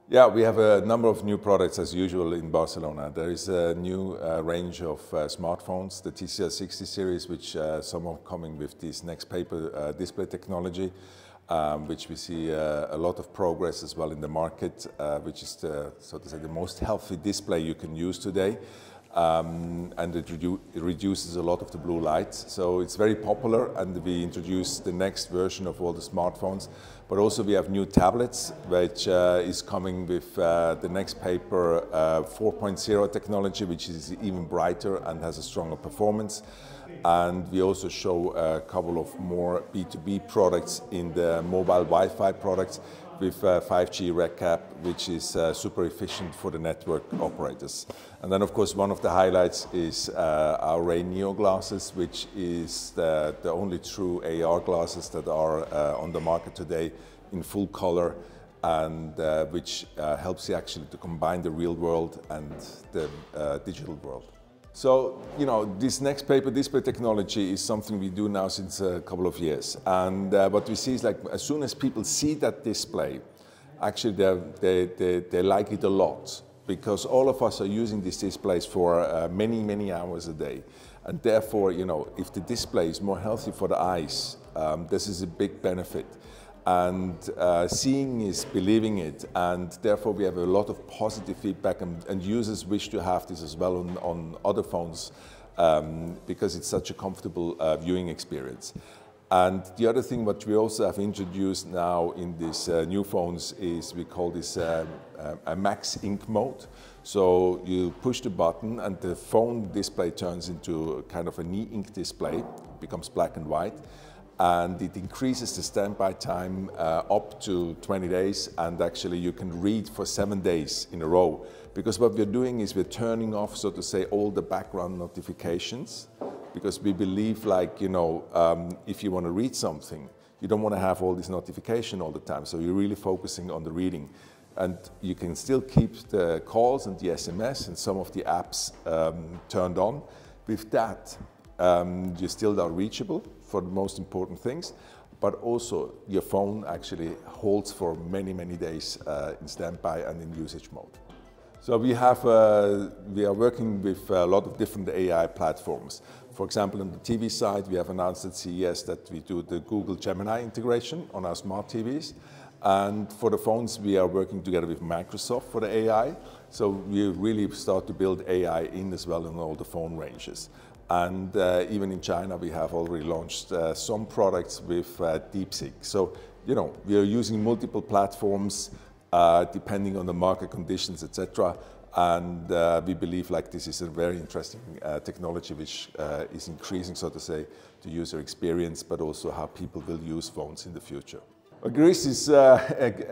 Yeah, we have a number of new products as usual in Barcelona. There is a new range of smartphones, the TCL 60 series, which some are coming with this next paper display technology, which we see a lot of progress as well in the market, which is so to say the most healthy display you can use today. And it reduces a lot of the blue light. So it's very popular, and we introduced the next version of all the smartphones. But also we have new tablets, which is coming with the next paper 4.0 technology, which is even brighter and has a stronger performance. And we also show a couple of more B2B products in the mobile Wi-Fi products with 5G RedCap, which is super efficient for the network operators. And then, of course, one of the highlights is our Ray Neo glasses, which is the only true AR glasses that are on the market today in full color, and which helps you actually to combine the real world and the digital world. So, you know, this next paper display technology is something we do now since a couple of years. And what we see is, like, as soon as people see that display, actually they like it a lot, because all of us are using these displays for many, many hours a day. And therefore, you know, if the display is more healthy for the eyes, this is a big benefit. And seeing is believing it, and therefore we have a lot of positive feedback, and users wish to have this as well on other phones, because it's such a comfortable viewing experience. And the other thing what we also have introduced now in these new phones is, we call this a max ink mode. So you push the button and the phone display turns into kind of an e-ink display, it becomes black and white. And it increases the standby time up to 20 days, and actually you can read for 7 days in a row. Because what we're doing is we're turning off, so to say, all the background notifications, because we believe, like, you know, if you want to read something, you don't want to have all this notification all the time, so you're really focusing on the reading. And you can still keep the calls and the SMS and some of the apps turned on. With that, you still are reachable for the most important things, but also your phone actually holds for many, many days in standby and in usage mode. So we are working with a lot of different AI platforms. For example, on the TV side, we have announced at CES that we do the Google Gemini integration on our smart TVs. And for the phones, we are working together with Microsoft for the AI. So we really start to build AI in as well in all the phone ranges. And even in China, we have already launched some products with DeepSeek. So, you know, we are using multiple platforms depending on the market conditions, etc. And we believe, like, this is a very interesting technology, which is increasing, so to say, the user experience, but also how people will use phones in the future. Greece is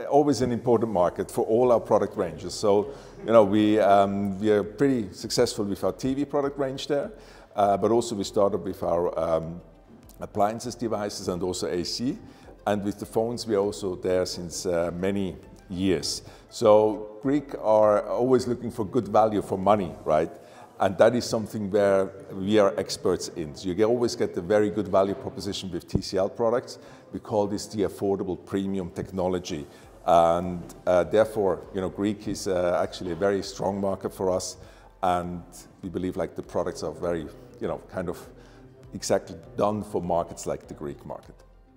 always an important market for all our product ranges. So, you know, we are pretty successful with our TV product range there. But also we started with our appliances devices and also AC. And with the phones, we are also there since many years. So Greek are always looking for good value for money, right? And that is something where we are experts in. So you always get the very good value proposition with TCL products. We call this the affordable premium technology. And therefore, you know, Greek is actually a very strong market for us. And we believe, like, the products are very, you know, kind of exactly done for markets like the Greek market.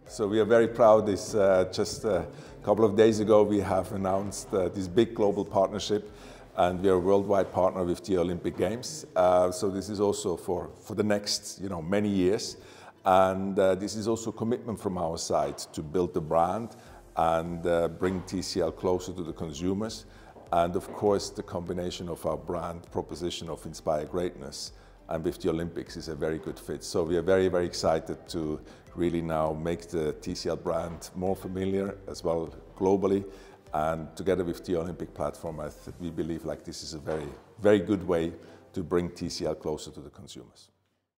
So we are very proud. This just a couple of days ago, we have announced this big global partnership, and we are a worldwide partner with the Olympic Games. So this is also for the next, you know, many years. And this is also a commitment from our side to build the brand and bring TCL closer to the consumers. And of course, the combination of our brand proposition of Inspire Greatness and with the Olympics is a very good fit. So we are very, very excited to really now make the TCL brand more familiar as well globally. And together with the Olympic platform, we believe, like, this is a very, very good way to bring TCL closer to the consumers.